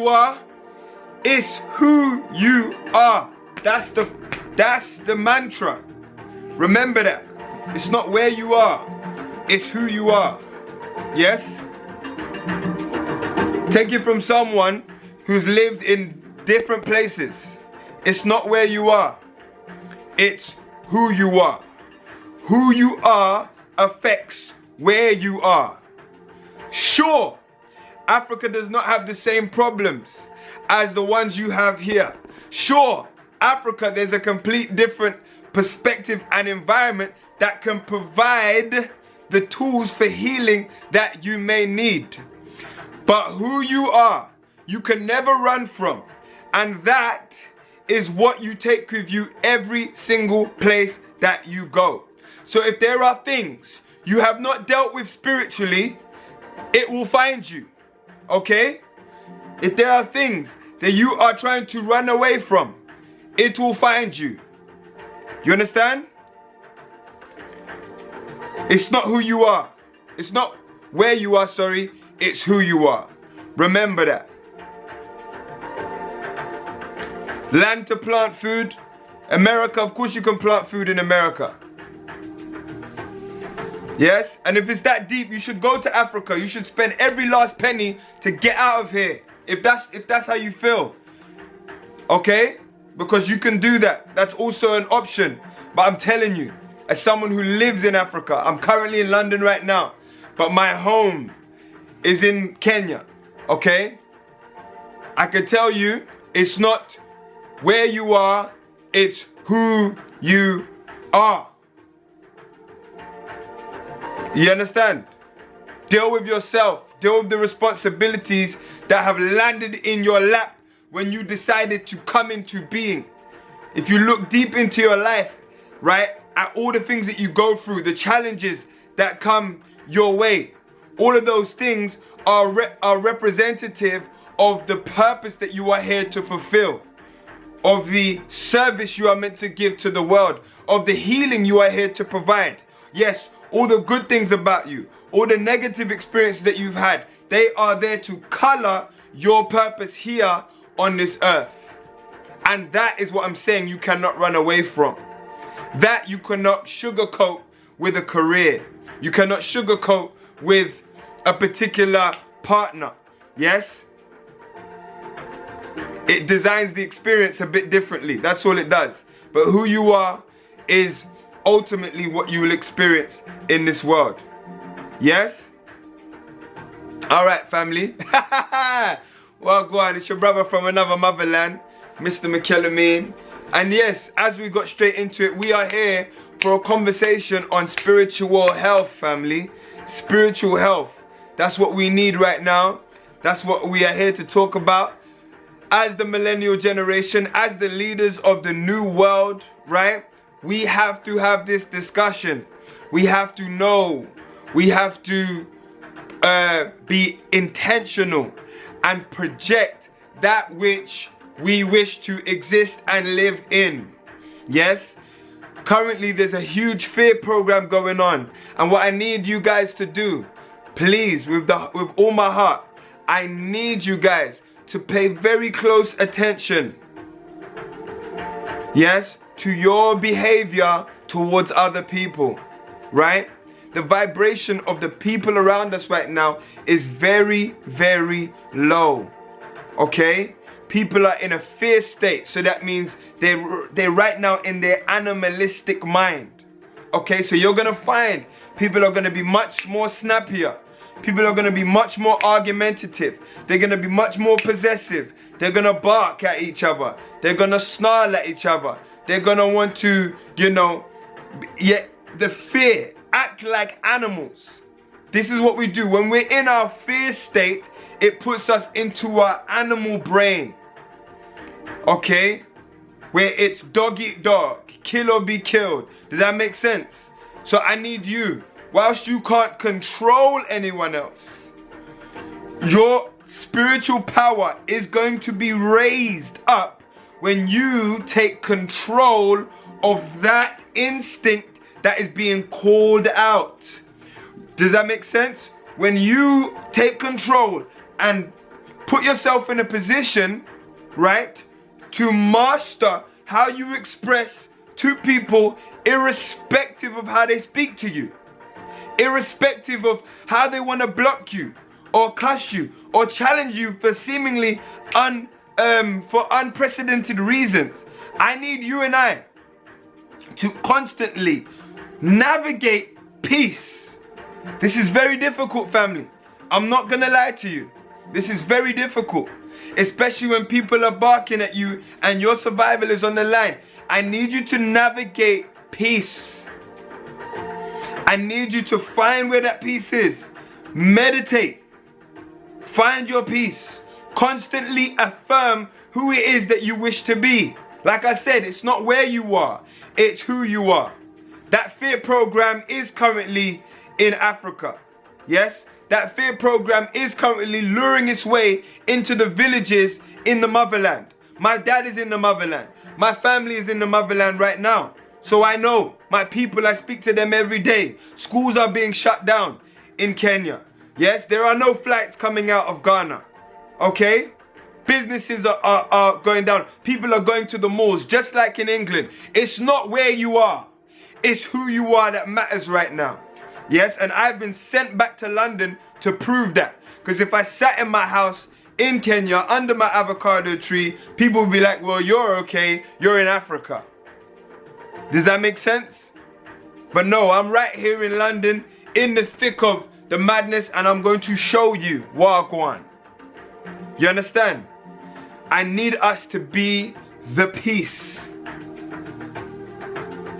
you are, it's who you are. That's the mantra. Remember that. It's not where you are, it's who you are. Yes? Take it from someone who's lived in different places. It's not where you are, it's who you are. Who you are affects where you are. Sure, Africa does not have the same problems as the ones you have here. Sure, Africa, there's a complete different perspective and environment that can provide the tools for healing that you may need. But who you are, you can never run from. And that is what you take with you every single place that you go. So if there are things you have not dealt with spiritually, it will find you. Okay? If there are things that you are trying to run away from, it will find you. You understand? It's not who you are. It's not where you are, sorry. It's who you are. Remember that. Land to plant food. America, of course you can plant food in America. Yes? And if it's that deep, you should go to Africa. You should spend every last penny to get out of here. If that's how you feel. Okay? Because you can do that. That's also an option. But I'm telling you, as someone who lives in Africa, I'm currently in London right now, but my home is in Kenya. Okay? I can tell you, it's not where you are, it's who you are. You understand? Deal with yourself. Deal with the responsibilities that have landed in your lap when you decided to come into being. If you look deep into your life, right, at all the things that you go through, the challenges that come your way, all of those things are representative of the purpose that you are here to fulfill, of the service you are meant to give to the world, of the healing you are here to provide. Yes, all the good things about you, all the negative experiences that you've had, they are there to color your purpose here on this earth. And that is what I'm saying you cannot run away from. That you cannot sugarcoat with a career. You cannot sugarcoat with a particular partner. Yes? It designs the experience a bit differently. That's all it does. But who you are is ultimately what you will experience in this world. Yes? Alright, family. Well, go on. It's your brother from another motherland, Mr. Mikel. And yes, as we got straight into it, we are here for a conversation on spiritual health, family. Spiritual health. That's what we need right now. That's what we are here to talk about. As the millennial generation, as the leaders of the new world, right? We have to have this discussion. We have to know. We have to be intentional and project that which we wish to exist and live in. Yes? Currently, there's a huge fear program going on. And what I need you guys to do, please, with all my heart, I need you guys to pay very close attention. Yes? To your behavior towards other people. Right? The vibration of the people around us right now is very, very low. Okay? People are in a fear state, so that means they're right now in their animalistic mind. Okay, so you're gonna find people are gonna be much more snappier. People are gonna be much more argumentative. They're gonna be much more possessive. They're gonna bark at each other. They're gonna snarl at each other. They're gonna want to, the fear, act like animals. This is what we do. When we're in our fear state, it puts us into our animal brain. Okay? Where it's dog eat dog, kill or be killed. Does that make sense? So I need you, whilst you can't control anyone else, your spiritual power is going to be raised up when you take control of that instinct that is being called out. Does that make sense? When you take control and put yourself in a position, right, to master how you express to people irrespective of how they speak to you, irrespective of how they want to block you or cuss you or challenge you for seemingly for unprecedented reasons. I need you and I to constantly navigate peace. This is very difficult, family. I'm not gonna lie to you. This is very difficult, especially when people are barking at you and your survival is on the line. I need you to navigate peace. I need you to find where that peace is. Meditate. Find your peace. Constantly affirm who it is that you wish to be. Like I said, it's not where you are, it's who you are. That fear program is currently in Africa. Yes? That fear program is currently luring its way into the villages in the motherland. My dad is in the motherland. My family is in the motherland right now. So I know my people, I speak to them every day. Schools are being shut down in Kenya. Yes, there are no flights coming out of Ghana. Okay? Businesses are going down. People are going to the malls, just like in England. It's not where you are. It's who you are that matters right now. Yes, and I've been sent back to London to prove that. Because if I sat in my house in Kenya under my avocado tree, people would be like, well, you're okay. You're in Africa. Does that make sense? But no, I'm right here in London in the thick of the madness, and I'm going to show you Wagwan. You understand? I need us to be the peace.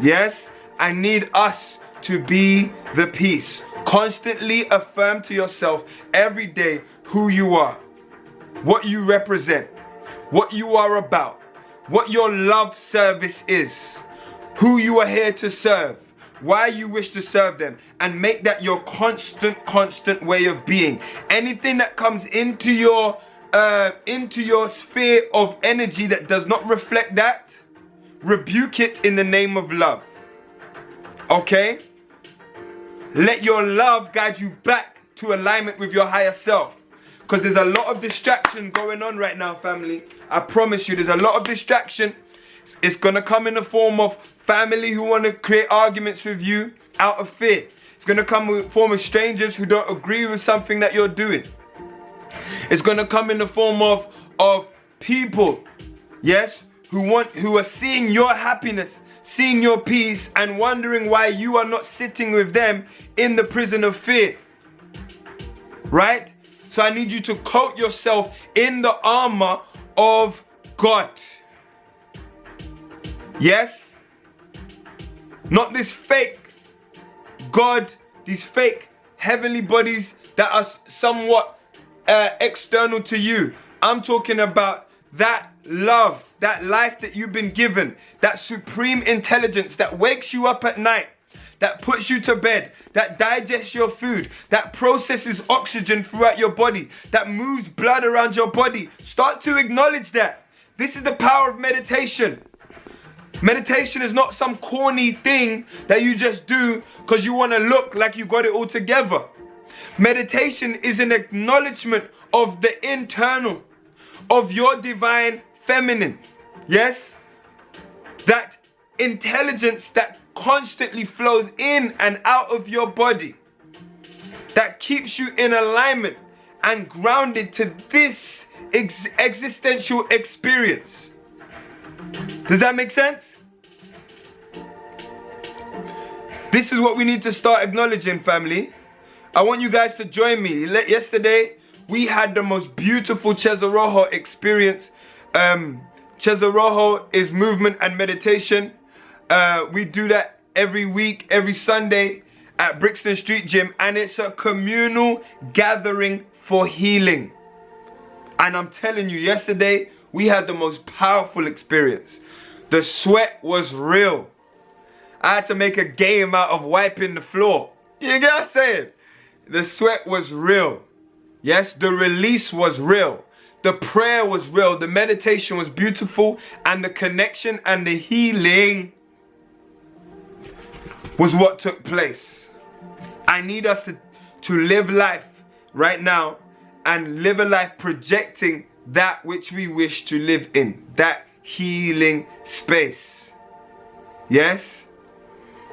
Yes, I need us to be the peace. Constantly affirm to yourself every day who you are, what you represent, what you are about, what your love service is, who you are here to serve, why you wish to serve them, and make that your constant way of being. Anything that comes into your sphere of energy that does not reflect that, rebuke it in the name of love. Okay? Let your love guide you back to alignment with your higher self. Because there's a lot of distraction going on right now, family. I promise you, there's a lot of distraction. It's going to come in the form of family who want to create arguments with you out of fear. It's going to come in the form of strangers who don't agree with something that you're doing. It's going to come in the form of people, yes, who are seeing your happiness, seeing your peace, and wondering why you are not sitting with them in the prison of fear. Right? So I need you to coat yourself in the armor of God. Yes? Not this fake God, these fake heavenly bodies that are somewhat external to you. I'm talking about that love, that life that you've been given, that supreme intelligence that wakes you up at night, that puts you to bed, that digests your food, that processes oxygen throughout your body, that moves blood around your body. Start to acknowledge that. This is the power of meditation. Meditation is not some corny thing that you just do because you want to look like you got it all together. Meditation is an acknowledgement of the internal, of your divine feminine. Yes? That intelligence that constantly flows in and out of your body. That keeps you in alignment and grounded to this existential experience. Does that make sense? This is what we need to start acknowledging, family. I want you guys to join me. Yesterday, we had the most beautiful Celebratory experience. Celebratory is movement and meditation. We do that every week, every Sunday at Brixton Street Gym. And it's a communal gathering for healing. And I'm telling you, yesterday, we had the most powerful experience. The sweat was real. I had to make a game out of wiping the floor. You get what I'm saying? The sweat was real. Yes, the release was real. The prayer was real. The meditation was beautiful. And the connection and the healing was what took place. I need us to live life right now and live a life projecting that which we wish to live in. That healing space. Yes?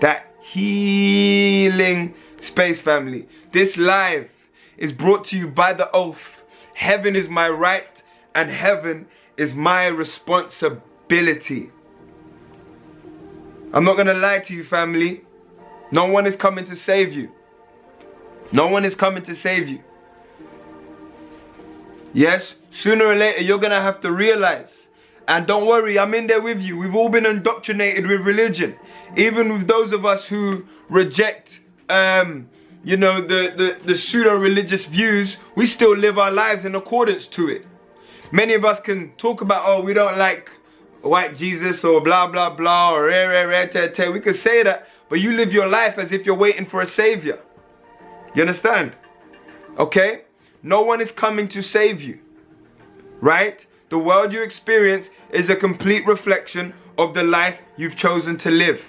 That healing space, family. This live is brought to you by the oath. Heaven is my right and heaven is my responsibility. I'm not going to lie to you, family. No one is coming to save you. No one is coming to save you. Yes, sooner or later you're going to have to realize. And don't worry, I'm in there with you. We've all been indoctrinated with religion. Even with those of us who reject, you know, the pseudo-religious views, we still live our lives in accordance to it. Many of us can talk about, oh, we don't like white Jesus or blah, blah, blah, or we can say that, but you live your life as if you're waiting for a savior. You understand? Okay? No one is coming to save you. Right? The world you experience is a complete reflection of the life you've chosen to live.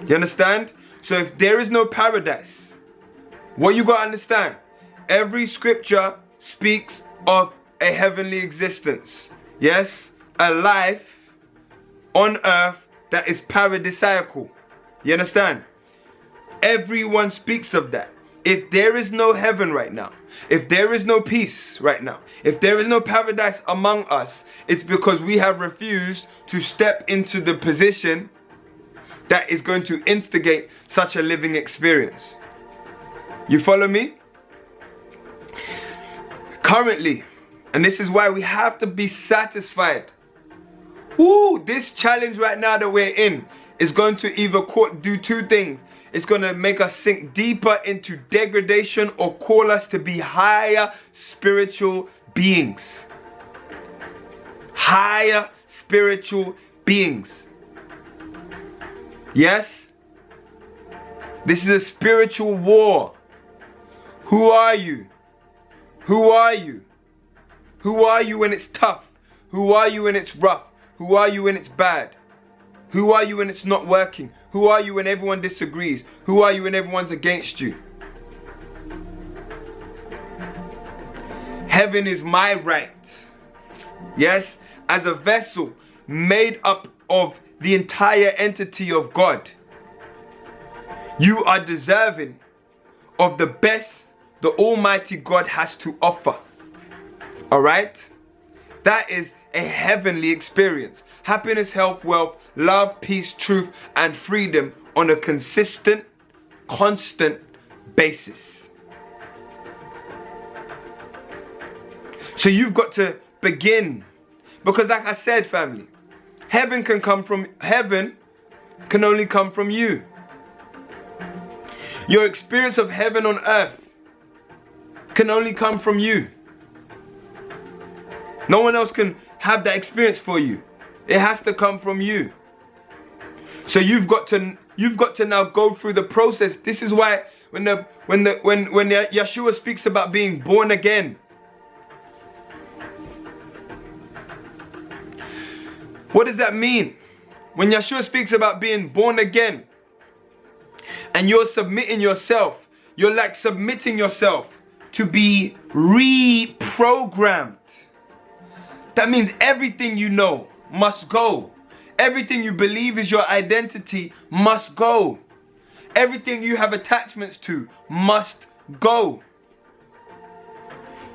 You understand? So if there is no paradise, what you got to understand, every scripture speaks of a heavenly existence. Yes? A life on earth that is paradisiacal. You understand? Everyone speaks of that. If there is no heaven right now, if there is no peace right now, if there is no paradise among us, it's because we have refused to step into the position that is going to instigate such a living experience. You follow me? Currently, and this is why we have to be satisfied. Ooh, this challenge right now that we're in is going to either do two things. It's going to make us sink deeper into degradation or call us to be higher spiritual beings. Higher spiritual beings. Yes? This is a spiritual war. Who are you? Who are you? Who are you when it's tough? Who are you when it's rough? Who are you when it's bad? Who are you when it's not working? Who are you when everyone disagrees? Who are you when everyone's against you? Heaven is my right. Yes, as a vessel made up of the entire entity of God. You are deserving of the best the Almighty God has to offer. Alright? That is a heavenly experience. Happiness, health, wealth, love, peace, truth, and freedom on a consistent, constant basis. So you've got to begin. Because like I said, family, heaven can only come from you. Your experience of heaven on earth can only come from you. No one else can have that experience for you. It has to come from you. So you've got to now go through the process. This is why when Yeshua speaks about being born again, what does that mean? When Yeshua speaks about being born again and you're submitting yourself, you're like submitting yourself to be reprogrammed. That means everything you know must go. Everything you believe is your identity must go. Everything you have attachments to must go.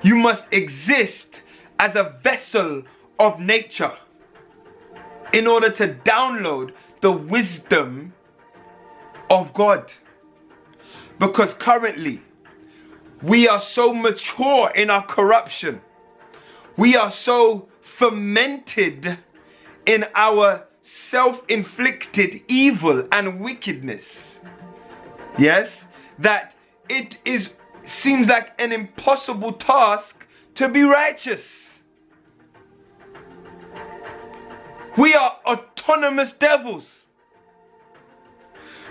You must exist as a vessel of nature in order to download the wisdom of God. Because currently, we are so mature in our corruption. We are so fermented in our self-inflicted evil and wickedness. Yes, that it seems like an impossible task to be righteous. We are autonomous devils.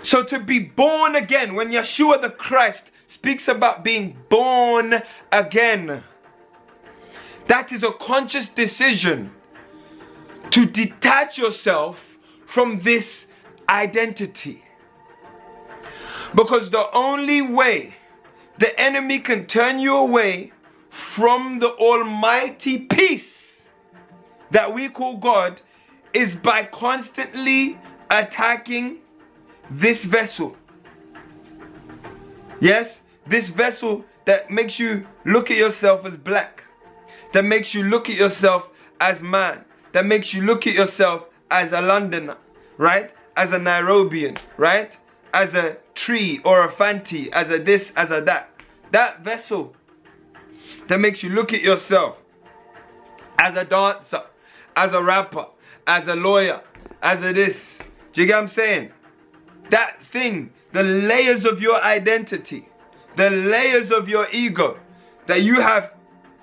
So to be born again, when Yeshua the Christ speaks about being born again, that is a conscious decision to detach yourself from this identity. Because the only way the enemy can turn you away from the almighty peace that we call God is by constantly attacking this vessel. Yes, this vessel that makes you look at yourself as black, that makes you look at yourself as man, that makes you look at yourself as a Londoner, right? As a Nairobian, right? As a tree or a Fanti, as a this, as a that. That vessel that makes you look at yourself as a dancer, as a rapper, as a lawyer, as a this. Do you get what I'm saying? That thing, the layers of your identity, the layers of your ego that you have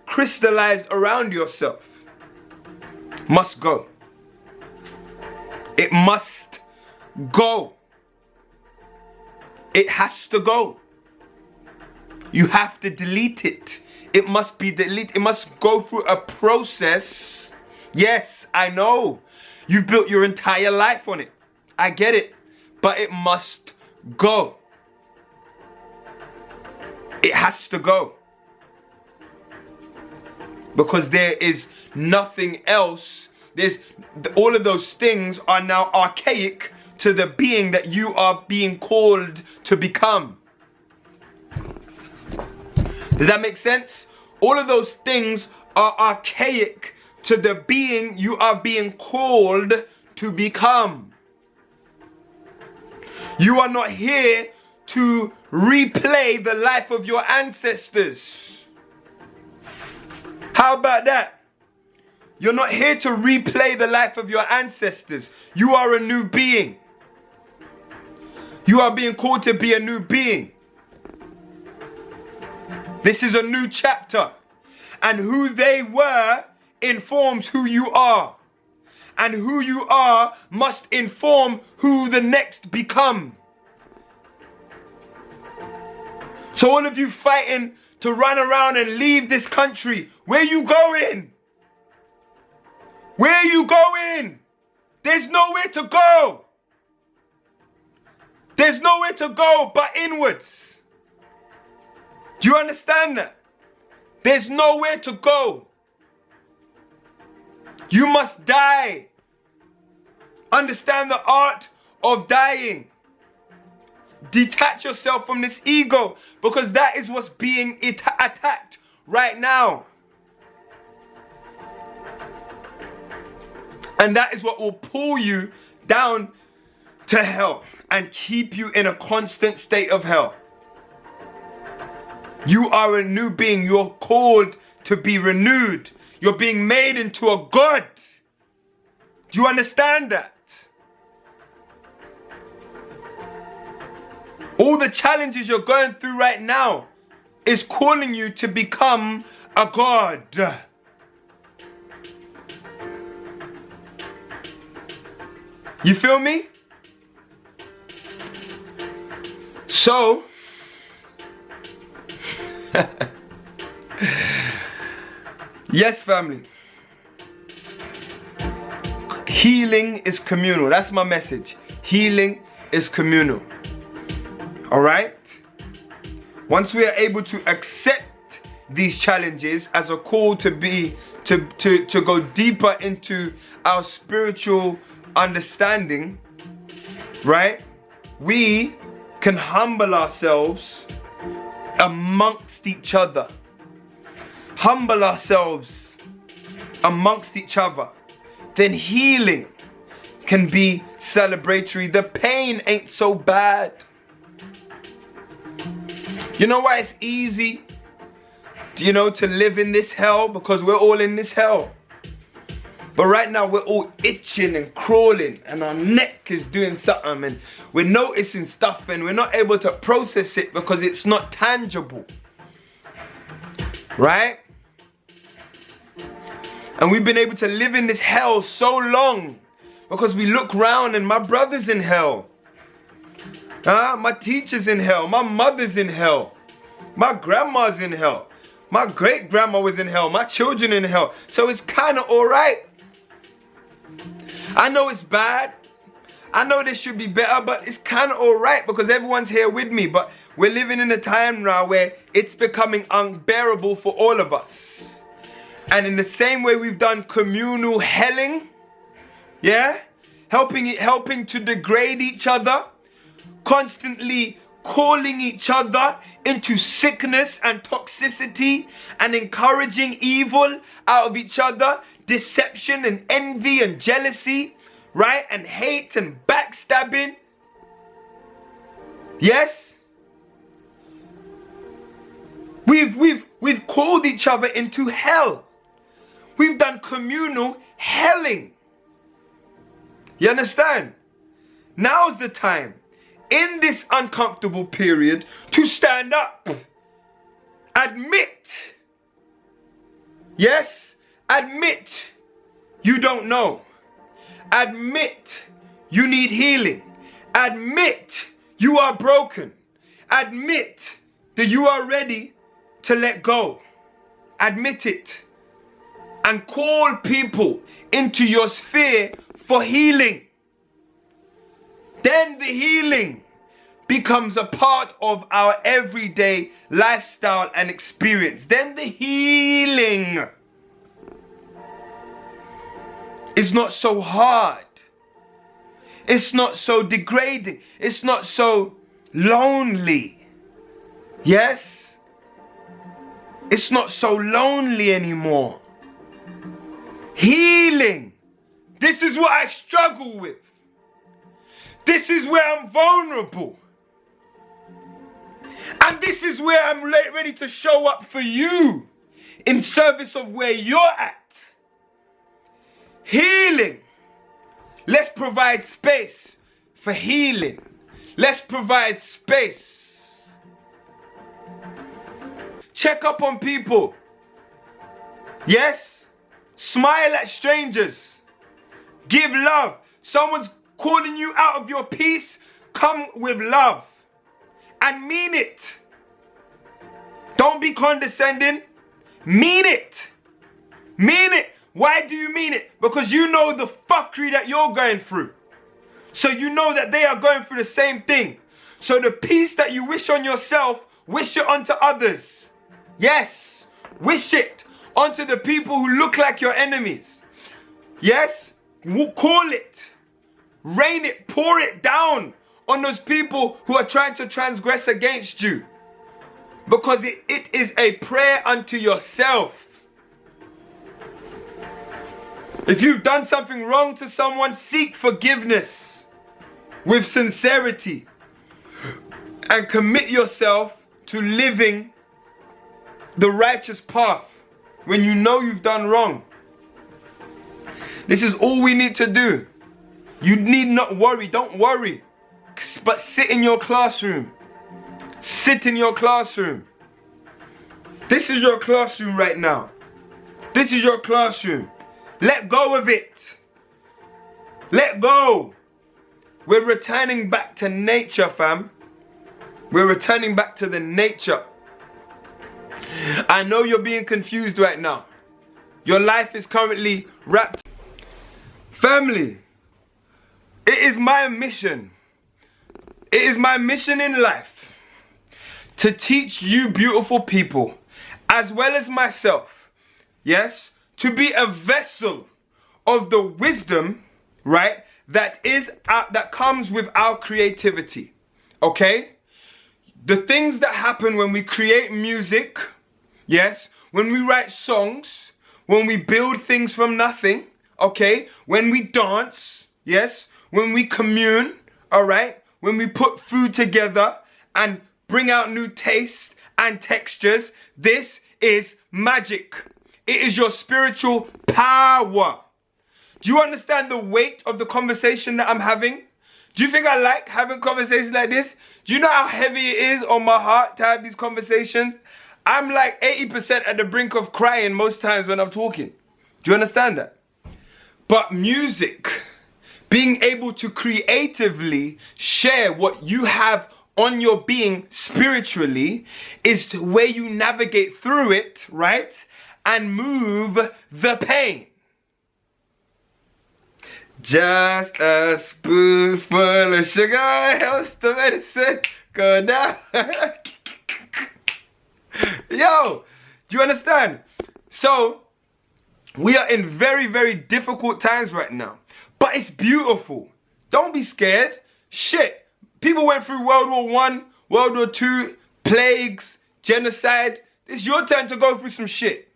crystallized around yourself must go. It must go. It has to go. You have to delete it. It must be deleted. It must go through a process. Yes, I know. You've built your entire life on it. I get it. But it must go. It has to go. Because there is nothing else. All of those things are now archaic to the being that you are being called to become. Does that make sense? All of those things are archaic to the being you are being called to become. You are not here to replay the life of your ancestors. How about that? You're not here to replay the life of your ancestors. You are a new being. You are being called to be a new being. This is a new chapter. And who they were informs who you are. And who you are must inform who the next become. So all of you fighting to run around and leave this country, where you going? Where you going? There's nowhere to go. There's nowhere to go but inwards. Do you understand that? There's nowhere to go. You must die. Understand the art of dying. Detach yourself from this ego, because that is what's being attacked right now. And that is what will pull you down to hell and keep you in a constant state of hell. You are a new being. You're called to be renewed. You're being made into a God. Do you understand that? All the challenges you're going through right now is calling you to become a God. You feel me? So, yes, family. Healing is communal. That's my message. Healing is communal. All right? Once we are able to accept these challenges as a call to go deeper into our spiritual understanding, right? We can humble ourselves amongst each other. Humble ourselves amongst each other. Then healing can be celebratory. The pain ain't so bad. You know why it's easy, to live in this hell? Because we're all in this hell. But right now we're all itching and crawling, and our neck is doing something, and we're noticing stuff, and we're not able to process it because it's not tangible. Right? And we've been able to live in this hell so long because we look round and my brother's in hell. My teacher's in hell. My mother's in hell. My grandma's in hell. My great grandma was in hell. My children in hell. So it's kind of alright. I know it's bad. I know this should be better, but it's kind of alright because everyone's here with me. But we're living in a time now where it's becoming unbearable for all of us. And in the same way we've done communal helling, yeah, helping to degrade each other, constantly calling each other into sickness and toxicity and encouraging evil out of each other, deception and envy and jealousy, right? And hate and backstabbing. Yes? We've called each other into hell. We've done communal helling. You understand? Now's the time, in this uncomfortable period, to stand up. Admit. Yes? Admit you don't know. Admit you need healing. Admit you are broken. Admit that you are ready to let go. Admit it. And call people into your sphere for healing. Then the healing becomes a part of our everyday lifestyle and experience. Then the healing is not so hard. It's not so degrading. It's not so lonely. Yes? It's not so lonely anymore. Healing. This is what I struggle with. This is where I'm vulnerable. And this is where I'm ready to show up for you in service of where you're at. Healing. Let's provide space for healing. Let's provide space. Check up on people. Yes? Smile at strangers. Give love. Someone's calling you out of your peace. Come with love. And mean it. Don't be condescending. Mean it. Mean it. Why do you mean it? Because you know the fuckery that you're going through. So you know that they are going through the same thing. So the peace that you wish on yourself, wish it onto others. Yes. Wish it onto the people who look like your enemies. Yes. Call it. Rain it. Pour it down on those people who are trying to transgress against you. Because it is a prayer unto yourself. If you've done something wrong to someone, seek forgiveness with sincerity and commit yourself to living the righteous path when you know you've done wrong. This is all we need to do. You need not worry. Don't worry. But sit in your classroom. Sit in your classroom. This is your classroom right now. This is your classroom. Let go of it. Let go. We're returning back to nature, fam. We're returning back to the nature. I know you're being confused right now. Your life is currently wrapped. Family, it is my mission. It is my mission in life to teach you beautiful people, as well as myself, yes, to be a vessel of the wisdom, right, that comes with our creativity, okay? The things that happen when we create music, yes, when we write songs, when we build things from nothing, okay, when we dance, yes, when we commune, all right, when we put food together and bring out new tastes and textures, this is magic. It is your spiritual power. Do you understand the weight of the conversation that I'm having? Do you think I like having conversations like this? Do you know how heavy it is on my heart to have these conversations? I'm like 80% at the brink of crying most times when I'm talking. Do you understand that? But music, being able to creatively share what you have on your being spiritually, is where you navigate through it, right? And move the pain. Just a spoonful of sugar helps the medicine Go down. Yo, do you understand? So, we are in very, very difficult times right now. But it's beautiful. Don't be scared. Shit. People went through World War I, World War II, plagues, genocide. It's your turn to go through some shit.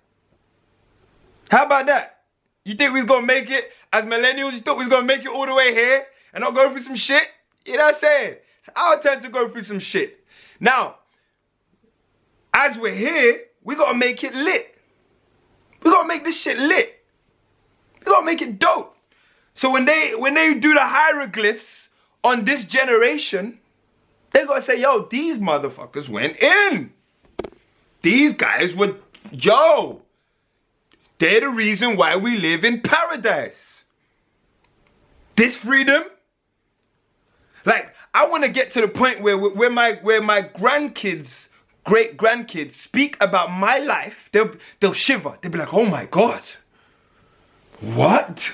How about that? You think we was gonna make it as millennials? You thought we was gonna make it all the way here and not go through some shit? You know what I'm saying? It's our turn to go through some shit. Now, as we're here, we gotta make it lit. We gotta make this shit lit. We gotta make it dope. So when they do the hieroglyphs on this generation, they gotta say, yo, these motherfuckers went in. These guys were, yo, they're the reason why we live in paradise. This freedom, like, I want to get to the point where my grandkids, great grandkids speak about my life, they'll shiver. They'll be like, oh my God, what?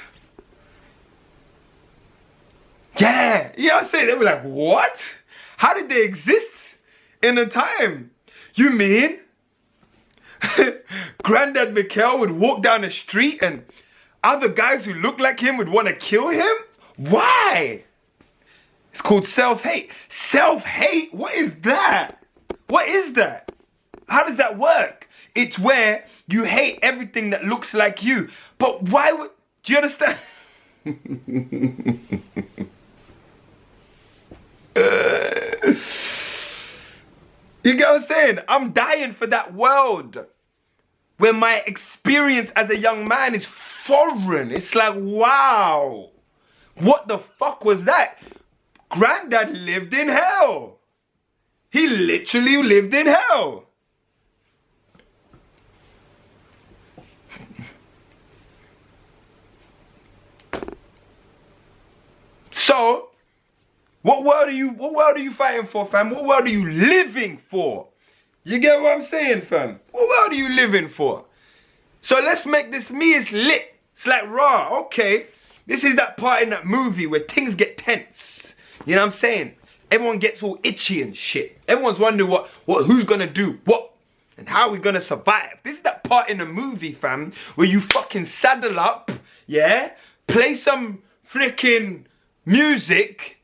Yeah, you know what I'm saying? They'll be like, what? How did they exist in a time? You mean Granddad Mikel would walk down the street and other guys who look like him would want to kill him? Why? It's called self-hate. Self-hate? What is that? What is that? How does that work? It's where you hate everything that looks like you. But why would... Do you understand? You get what I'm saying? I'm dying for that world where my experience as a young man is foreign. It's like, wow, what the fuck was that? Granddad lived in hell. He literally lived in hell. So, what world are you fighting for, fam? What world are you living for? You get what I'm saying, fam? What world are you living for? So let's make this me is lit. It's like, raw, okay. This is that part in that movie where things get tense. You know what I'm saying? Everyone gets all itchy and shit. Everyone's wondering who's gonna do what and how we're gonna survive. This is that part in the movie, fam, where you fucking saddle up, yeah? Play some freaking music,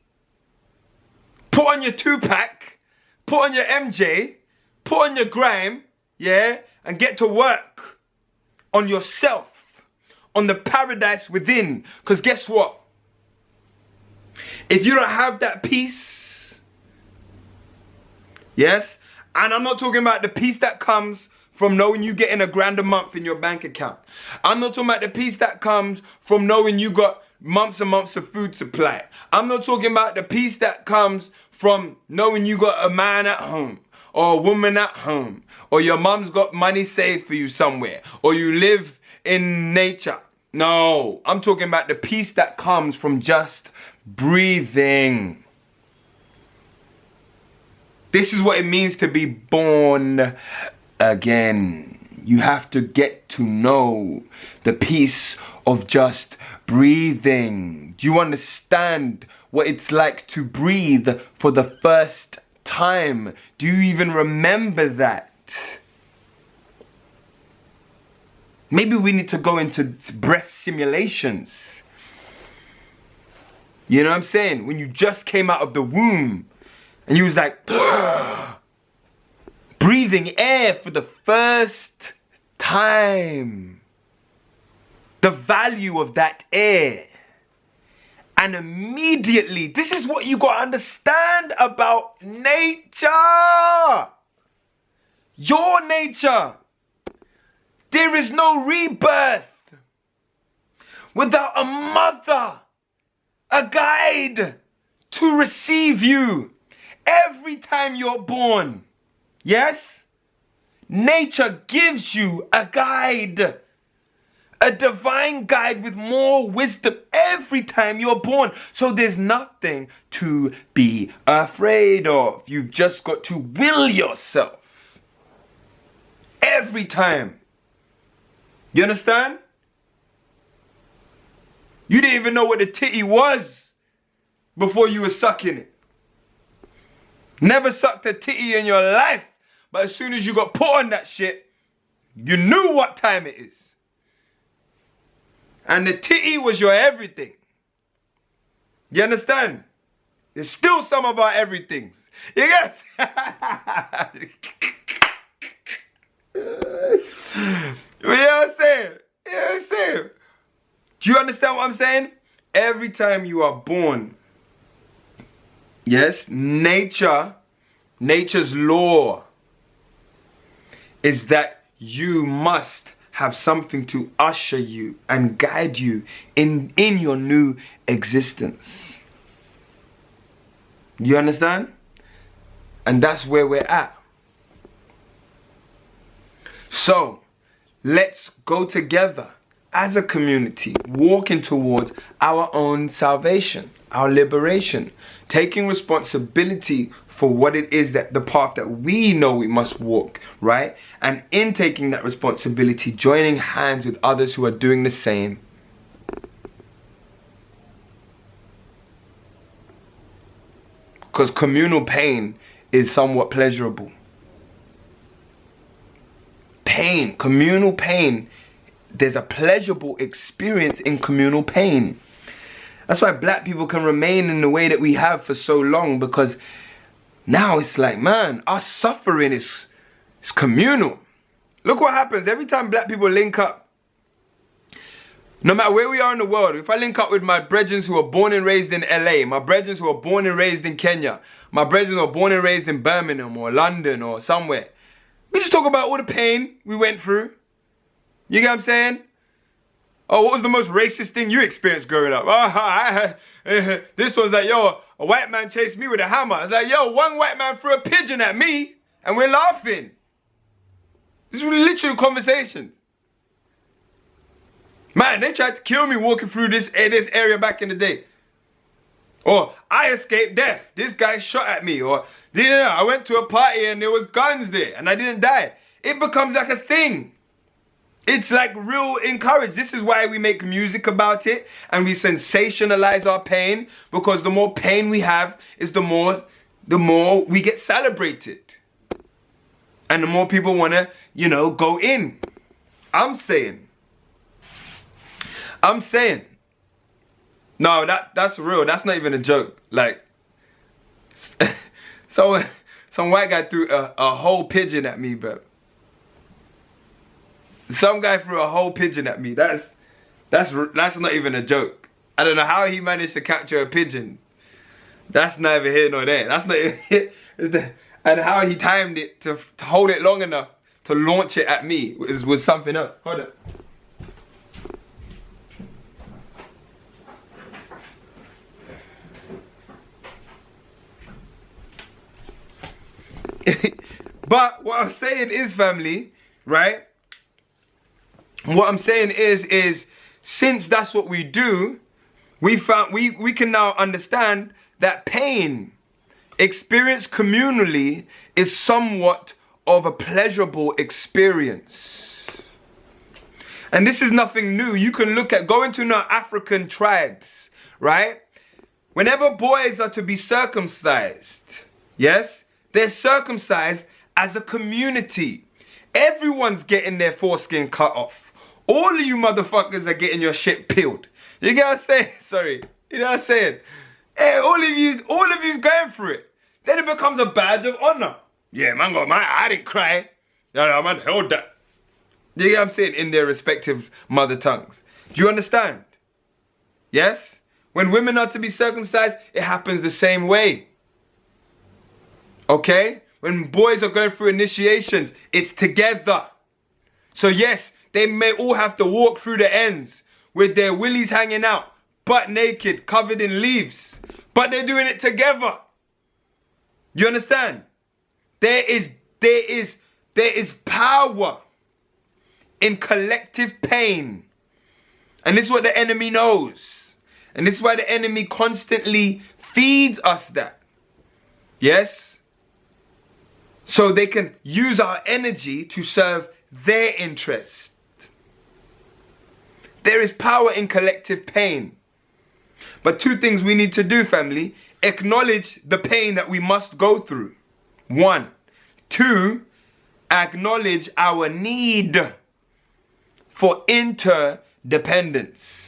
put on your Tupac, put on your MJ, put on your grime, yeah? And get to work on yourself, on the paradise within. Because guess what? If you don't have that peace, yes? And I'm not talking about the peace that comes from knowing you getting $1,000 a month in your bank account. I'm not talking about the peace that comes from knowing you got months and months of food supply. I'm not talking about the peace that comes from knowing you got a man at home or a woman at home or your mom's got money saved for you somewhere or you live in nature. No, I'm talking about the peace that comes from just breathing. This is what it means to be born again. You have to get to know the peace of just breathing. Do you understand what it's like to breathe for the first time? Do you even remember that? Maybe we need to go into breath simulations. You know what I'm saying? When you just came out of the womb and you was like, breathing air for the first time. The value of that air. And immediately, this is what you got to understand about nature. Your nature. There is no rebirth without a mother, a guide to receive you every time you're born. Yes? Nature gives you a guide. A divine guide with more wisdom every time you're born. So there's nothing to be afraid of. You've just got to will yourself. Every time. You understand? You didn't even know what a titty was before you were sucking it. Never sucked a titty in your life. But as soon as you got put on that shit, you knew what time it is. And the titty was your everything. You understand? There's still some of our everythings. You guys? You know what I'm saying? You know what I'm saying? Do you understand what I'm saying? Every time you are born, yes, nature's law is that you must have something to usher you and guide you in your new existence. You understand? And that's where we're at. So, let's go together as a community, walking towards our own salvation, our liberation, taking responsibility for what it is, that the path that we know we must walk, right? And in taking that responsibility, joining hands with others who are doing the same. Because communal pain is somewhat pleasurable. Pain, communal pain, there's a pleasurable experience in communal pain. That's why black people can remain in the way that we have for so long, because now it's like, man, our suffering is communal. Look what happens every time black people link up. No matter where we are in the world, if I link up with my brethren who are born and raised in LA, my brethren who are born and raised in Kenya, my brethren who are born and raised in Birmingham or London or somewhere, we just talk about all the pain we went through. You get what I'm saying? Oh, what was the most racist thing you experienced growing up? This was like, yo, a white man chased me with a hammer. It's like, yo, one white man threw a pigeon at me and we're laughing. This was literal conversations. Man, they tried to kill me walking through this area back in the day. Or, I escaped death. This guy shot at me. Or, I went to a party and there was guns there and I didn't die. It becomes like a thing. It's like real encouraged. This is why we make music about it and we sensationalize our pain, because the more pain we have is the more we get celebrated. And the more people want to, go in. I'm saying. No, that's real. That's not even a joke. Like, so some white guy threw a whole pigeon at me, bro. Some guy threw a whole pigeon at me. That's not even a joke. I don't know how he managed to capture a pigeon. That's neither here nor there. That's not even, and how he timed it to hold it long enough to launch it at me was something else. Hold up. But what I'm saying is, family, right? What I'm saying is since that's what we do, we can now understand that pain experienced communally is somewhat of a pleasurable experience. And this is nothing new. You can go into now African tribes, right? Whenever boys are to be circumcised, yes, they're circumcised as a community. Everyone's getting their foreskin cut off. All of you motherfuckers are getting your shit peeled. You get what I'm saying? Sorry. You know what I'm saying? Hey, all of you going through it. Then it becomes a badge of honor. Yeah, man, I didn't cry. No, man, hold that. You get what I'm saying? In their respective mother tongues. Do you understand? Yes? When women are to be circumcised, it happens the same way. Okay? When boys are going through initiations, it's together. So yes, they may all have to walk through the ends with their willies hanging out, butt naked, covered in leaves. But they're doing it together. You understand? There is power in collective pain. And this is what the enemy knows. And this is why the enemy constantly feeds us that. Yes? So they can use our energy to serve their interest. There is power in collective pain. But two things we need to do, family, acknowledge the pain that we must go through. 1. 2, acknowledge our need for interdependence.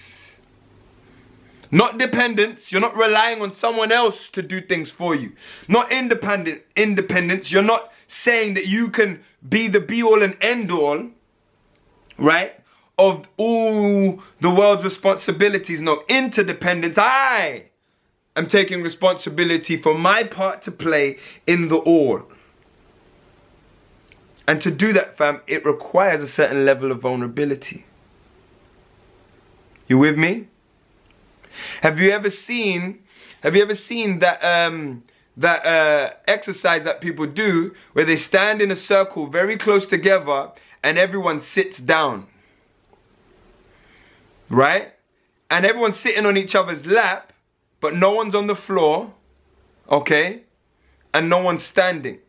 Not dependence, you're not relying on someone else to do things for you. Not independence, you're not saying that you can be the be all and end all, right, of all the world's responsibilities. No, interdependence, I am taking responsibility for my part to play in the all. And to do that, fam, it requires a certain level of vulnerability. You with me? Have you ever seen that exercise that people do where they stand in a circle very close together and everyone sits down? Right? And everyone's sitting on each other's lap, but no one's on the floor, okay? And no one's standing.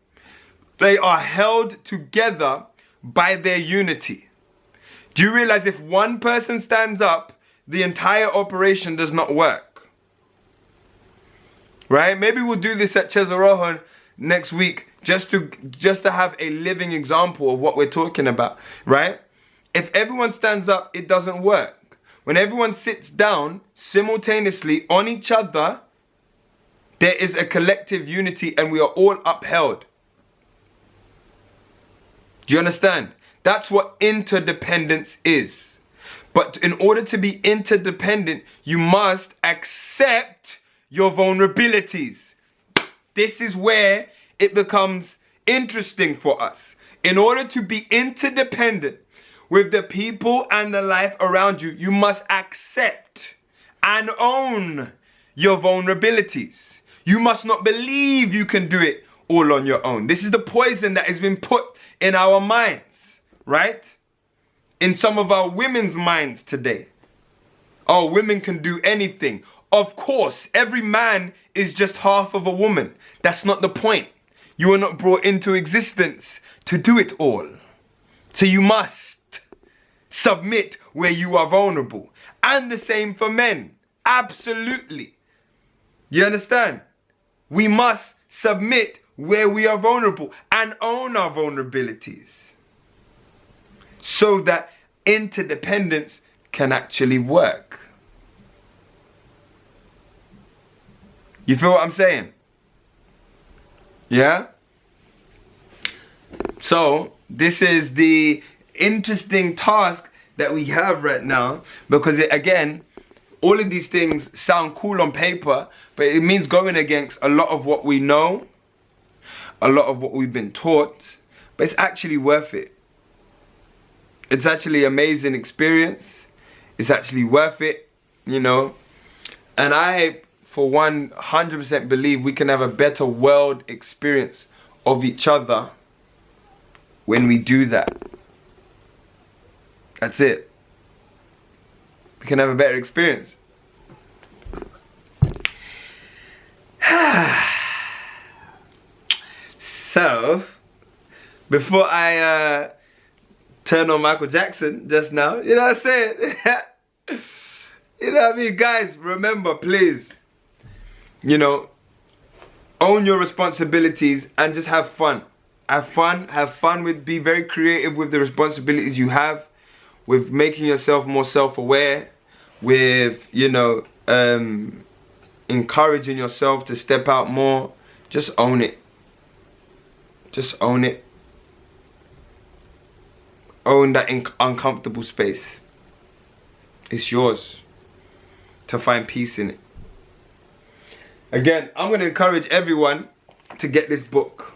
They are held together by their unity. Do you realize if one person stands up, the entire operation does not work? Right? Maybe we'll do this at Cesarojo next week just to have a living example of what we're talking about, right? If everyone stands up, it doesn't work. When everyone sits down simultaneously on each other, there is a collective unity and we are all upheld. Do you understand? That's what interdependence is. But in order to be interdependent, you must accept your vulnerabilities. This is where it becomes interesting for us. In order to be interdependent with the people and the life around you, you must accept and own your vulnerabilities. You must not believe you can do it all on your own. This is the poison that has been put in our minds, right? In some of our women's minds today. Oh, women can do anything. Of course, every man is just half of a woman. That's not the point. You are not brought into existence to do it all. So you must submit where you are vulnerable. And the same for men. Absolutely. You understand? We must submit where we are vulnerable and own our vulnerabilities, so that interdependence can actually work. You feel what I'm saying? Yeah? So, this is the interesting task that we have right now, because again, all of these things sound cool on paper, but it means going against a lot of what we know, a lot of what we've been taught, but it's actually worth it. It's actually an amazing experience. It's actually worth it, you know. And I, for 100% believe we can have a better world experience of each other when we do that. That's it. We can have a better experience. So, before I turn on Michael Jackson just now, you know what I'm saying? You know what I mean? Guys, remember, please, you know, own your responsibilities and just have fun. Have fun with, be very creative with the responsibilities you have, with making yourself more self-aware, with, you know, encouraging yourself to step out more. Just own it. Just own it. Own that uncomfortable space. It's yours to find peace in it. Again, I'm going to encourage everyone to get this book.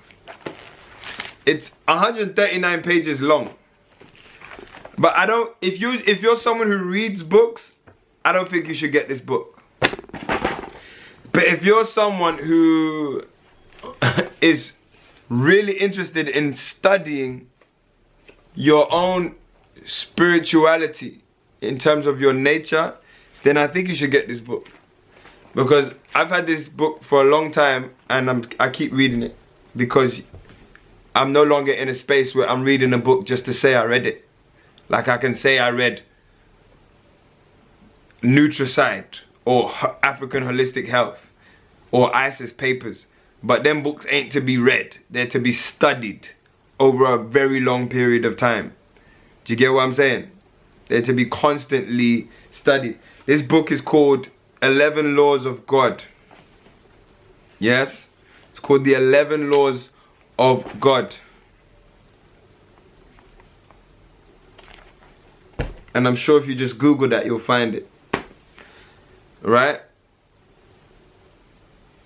It's 139 pages long. But I don't, if you're someone who reads books, I don't think you should get this book. But if you're someone who is really interested in studying your own spirituality in terms of your nature, then I think you should get this book. Because I've had this book for a long time and I keep reading it, because I'm no longer in a space where I'm reading a book just to say I read it. Like I can say I read Nutricide or African Holistic Health. or ISIS papers. But them books ain't to be read. They're to be studied over a very long period of time. Do you get what I'm saying? They're to be constantly studied. This book is called 11 Laws of God. Yes? It's called the 11 Laws of God. And I'm sure if you just Google that, you'll find it. Right?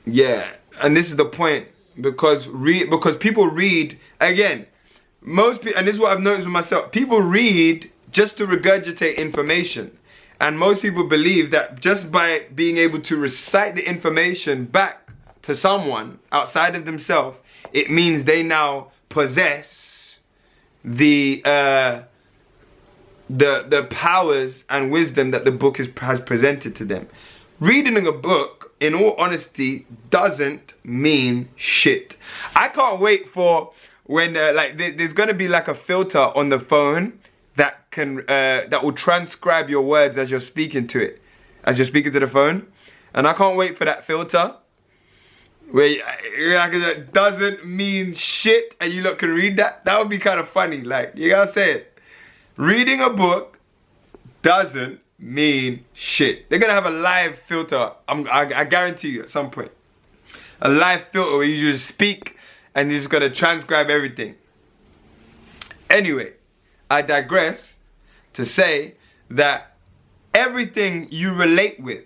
Yeah. And this is the point. Because people read, again, most people, and this is what I've noticed with myself, people read just to regurgitate information. And most people believe that just by being able to recite the information back to someone outside of themselves, it means they now possess the powers and wisdom that the book has presented to them. Reading a book, in all honesty, doesn't mean shit. I can't wait for when there's gonna be like a filter on the phone that will transcribe your words as you're speaking to it, as you're speaking to the phone. And I can't wait for that filter where it doesn't mean shit and you lot can read that. That would be kind of funny. Like, you gotta say it. Reading a book doesn't mean shit. They're gonna have a live filter, I guarantee you, at some point. A live filter where you just speak and it's gonna transcribe everything. Anyway, I digress to say that everything you relate with,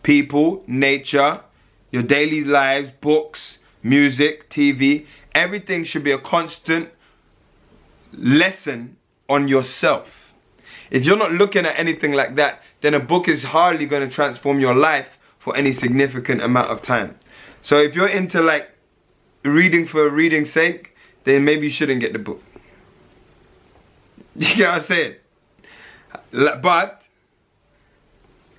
people, nature, your daily lives, books, music, TV, everything should be a constant lesson on yourself. If you're not looking at anything like that, then a book is hardly going to transform your life for any significant amount of time. So if you're into like reading for reading's sake, then maybe you shouldn't get the book. You get what I'm saying? But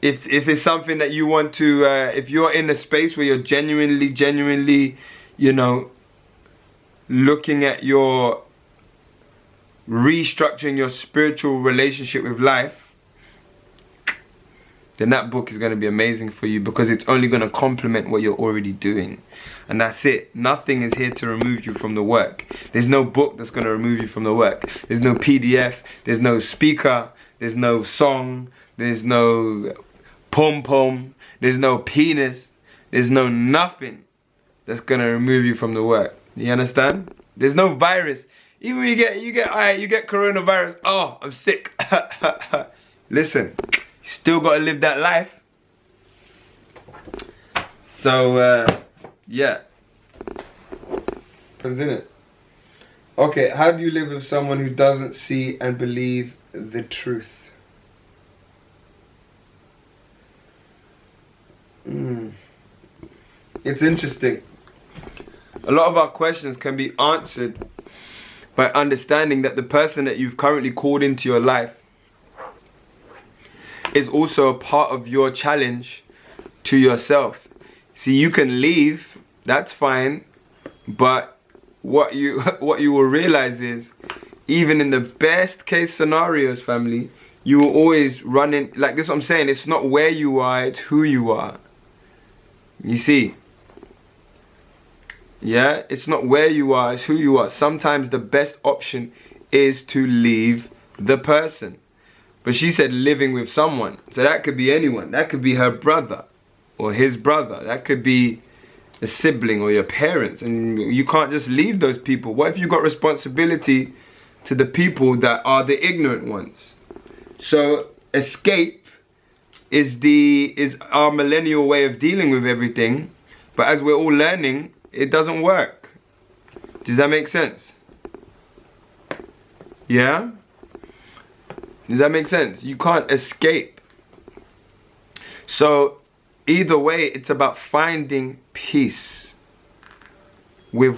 if it's something that you want to, if you're in a space where you're genuinely, you know, looking at your restructuring your spiritual relationship with life, then that book is going to be amazing for you, because it's only going to complement what you're already doing. And that's it. Nothing is here to remove you from the work. There's no book that's going to remove you from the work. There's no PDF, there's no speaker, there's no song, there's no pom-pom, there's no penis, there's no nothing that's going to remove you from the work. You understand? There's no virus. Even when you get coronavirus, oh, I'm sick. Listen, you still got to live that life. So, yeah. Isn't it? Okay, how do you live with someone who doesn't see and believe the truth? It's interesting. A lot of our questions can be answered by understanding that the person that you've currently called into your life is also a part of your challenge to yourself. See, you can leave, that's fine, but what you will realize is, even in the best case scenarios, family, you will always run in, like this is what I'm saying, it's not where you are, it's who you are. You see? Yeah, it's not where you are, it's who you are. Sometimes the best option is to leave the person. But she said living with someone. So that could be anyone. That could be her brother or his brother. That could be a sibling or your parents. And you can't just leave those people. What if you got responsibility to the people that are the ignorant ones? So escape is our millennial way of dealing with everything. But as we're all learning, it doesn't work. Does that make sense? Yeah? Does that make sense? You can't escape. So either way, it's about finding peace with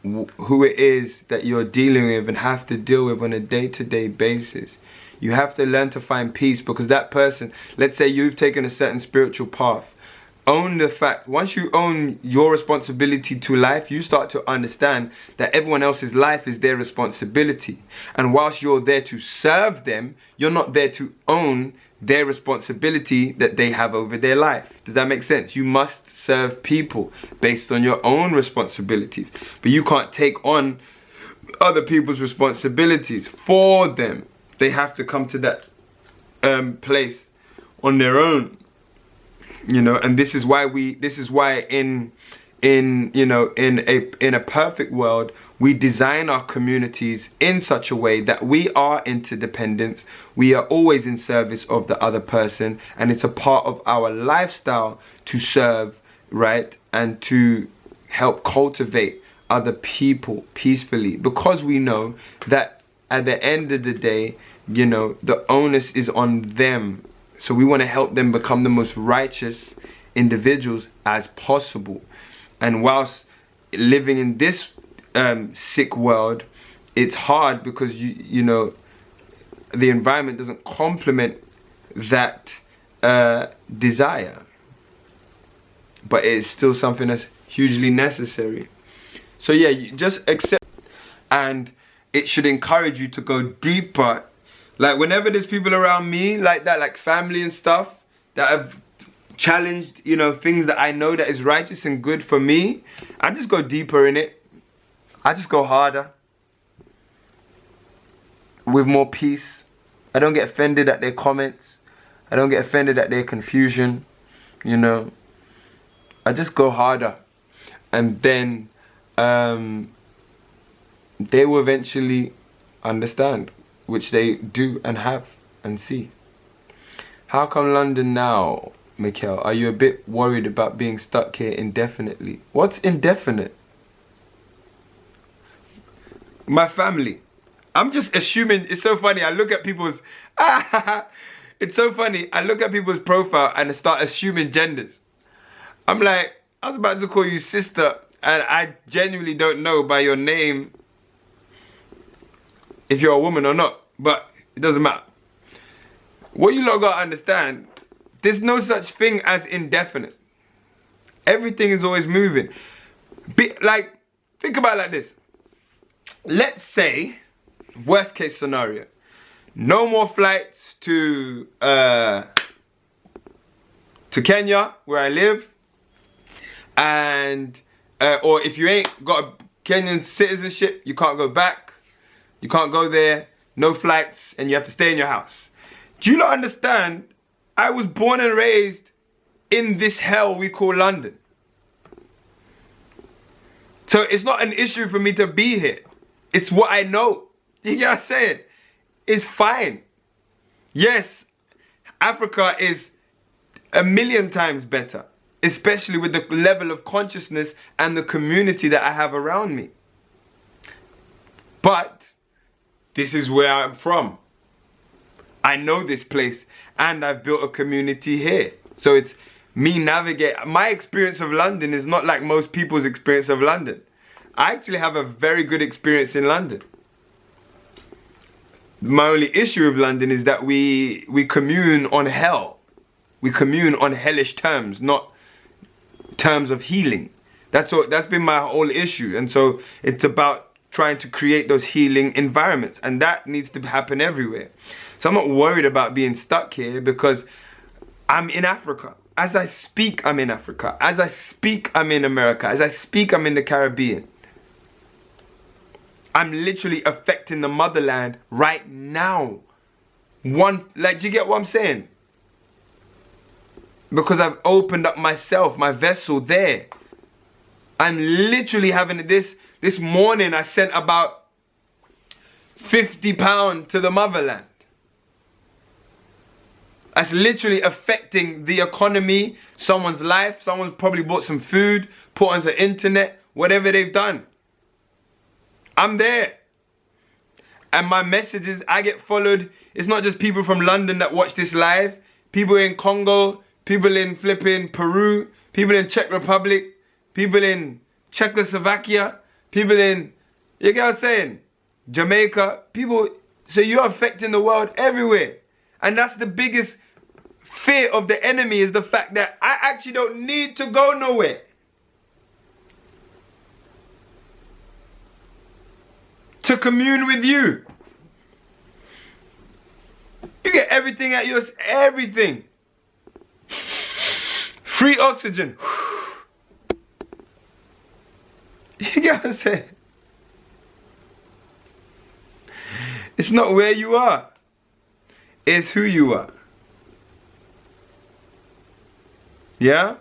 who it is that you're dealing with and have to deal with on a day-to-day basis. You have to learn to find peace, because that person, let's say you've taken a certain spiritual path. Own the fact, once you own your responsibility to life, you start to understand that everyone else's life is their responsibility. And whilst you're there to serve them, you're not there to own their responsibility that they have over their life. Does that make sense? You must serve people based on your own responsibilities, but you can't take on other people's responsibilities for them. They have to come to that place on their own, you know. And this is why in a perfect world, we design our communities in such a way that we are interdependent. We are always in service of the other person, and it's a part of our lifestyle to serve, right? And to help cultivate other people peacefully, because we know that at the end of the day, you know, the onus is on them. So we want to help them become the most righteous individuals as possible. And whilst living in this sick world, it's hard because you know, the environment doesn't complement that desire, but it's still something that's hugely necessary. So yeah, you just accept, and it should encourage you to go deeper. Like whenever there's people around me like that, like family and stuff, that have challenged, you know, things that I know that is righteous and good for me, I just go deeper in it. I just go harder, with more peace. I don't get offended at their comments. I don't get offended at their confusion, you know. I just go harder, and then they will eventually understand, which they do and have and see. How come London now, Mikel? Are you a bit worried about being stuck here indefinitely? What's indefinite? My family. I'm just assuming. It's so funny. I look at people's it's so funny. I look at people's profile and I start assuming genders. I'm like, I was about to call you sister, and I genuinely don't know by your name if you're a woman or not, but it doesn't matter. What you lot gotta understand, there's no such thing as indefinite. Everything is always moving. Like, think about it like this. Let's say, worst case scenario, no more flights to Kenya, where I live, and or if you ain't got a Kenyan citizenship, you can't go back, you can't go there, no flights, and you have to stay in your house. Do you not understand? I was born and raised in this hell we call London. So it's not an issue for me to be here. It's what I know. You get what I'm saying? It's fine. Yes, Africa is a million times better, especially with the level of consciousness and the community that I have around me. But this is where I'm from. I know this place, and I've built a community here. So it's me navigate. My experience of London is not like most people's experience of London. I actually have a very good experience in London. My only issue with London is that we commune on hell. We commune on hellish terms, not terms of healing. That's been my whole issue. And so it's about trying to create those healing environments, and that needs to happen everywhere. So I'm not worried about being stuck here because I'm in Africa. As I speak, I'm in Africa. As I speak, I'm in America. As I speak, I'm in the Caribbean. I'm literally affecting the motherland right now. Like, do you get what I'm saying? Because I've opened up myself, my vessel there. I'm literally having this morning. I sent about £50 to the motherland. That's literally affecting the economy, someone's life. Someone's probably bought some food, put on the internet, whatever they've done. I'm there. And my messages, I get followed. It's not just people from London that watch this live. People in Congo, people in flipping Peru, people in Czech Republic, people in Czechoslovakia, people in, you get what I'm saying? Jamaica, people. So you're affecting the world everywhere. And that's the biggest fear of the enemy, is the fact that I actually don't need to go nowhere to commune with you. You get everything at yours, everything. Free oxygen. You get what I'm saying? It's not where you are. It's who you are. Yeah?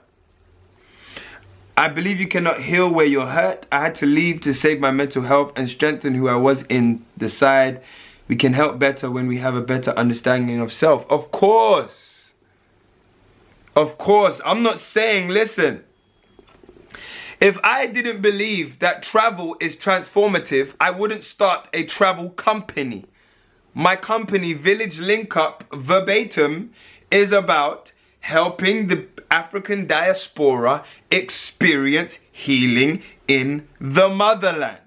I believe you cannot heal where you're hurt. I had to leave to save my mental health and strengthen who I was inside. We can help better when we have a better understanding of self. Of course. Of course. I'm not saying, listen. If I didn't believe that travel is transformative, I wouldn't start a travel company. My company, Village Link Up, verbatim, is about helping the African diaspora experience healing in the motherland.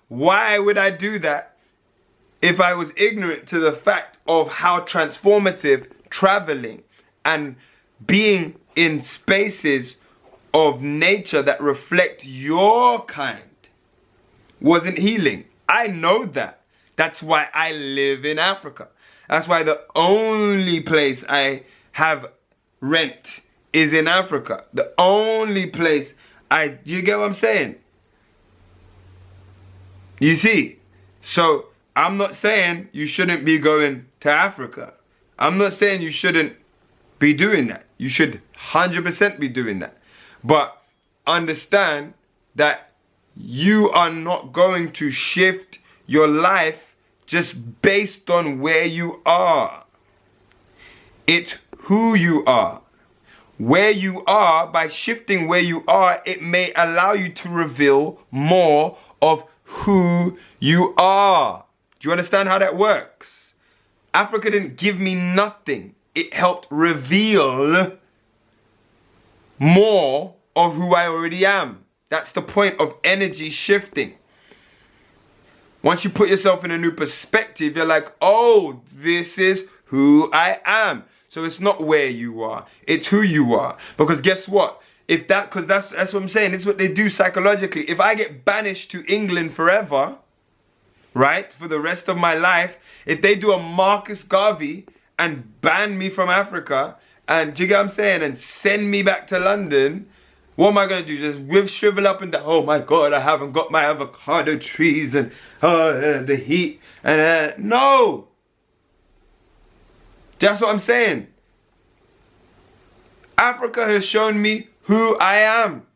Why would I do that if I was ignorant to the fact of how transformative traveling and being in spaces of nature that reflect your kind wasn't healing? I know that. That's why I live in Africa. That's why the only place I have rent is in Africa. The only place you get what I'm saying? You see? So I'm not saying you shouldn't be going to Africa. I'm not saying you shouldn't be doing that. You should 100% be doing that. But understand that you are not going to shift your life just based on where you are. It's who you are. Where you are, by shifting where you are, it may allow you to reveal more of who you are. Do you understand how that works? Africa didn't give me nothing. It helped reveal more of who I already am. That's the point of energy shifting. Once you put yourself in a new perspective, you're like, oh, this is who I am. So it's not where you are, it's who you are. Because guess what? Because that's what I'm saying. This is what they do psychologically. If I get banished to England forever, right, for the rest of my life, if they do a Marcus Garvey and ban me from Africa, and do you get what I'm saying, and send me back to London, what am I going to do? Just shrivel up and down? Oh my God, I haven't got my avocado trees and the heat. And no. That's what I'm saying. Africa has shown me who I am.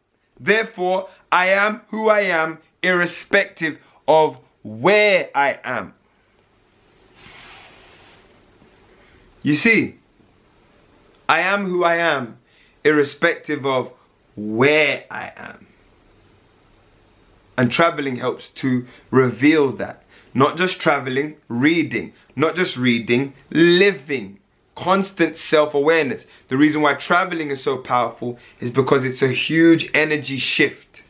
Therefore, I am who I am, irrespective of where I am. You see, I am who I am, irrespective of where I am. And traveling helps to reveal that. Not just traveling, reading. Not just reading, living. Constant self-awareness. The reason why traveling is so powerful is because it's a huge energy shift.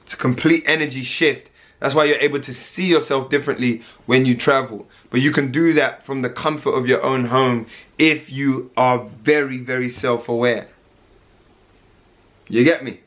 It's a complete energy shift. That's why you're able to see yourself differently when you travel. But you can do that from the comfort of your own home if you are very, very self-aware. You get me?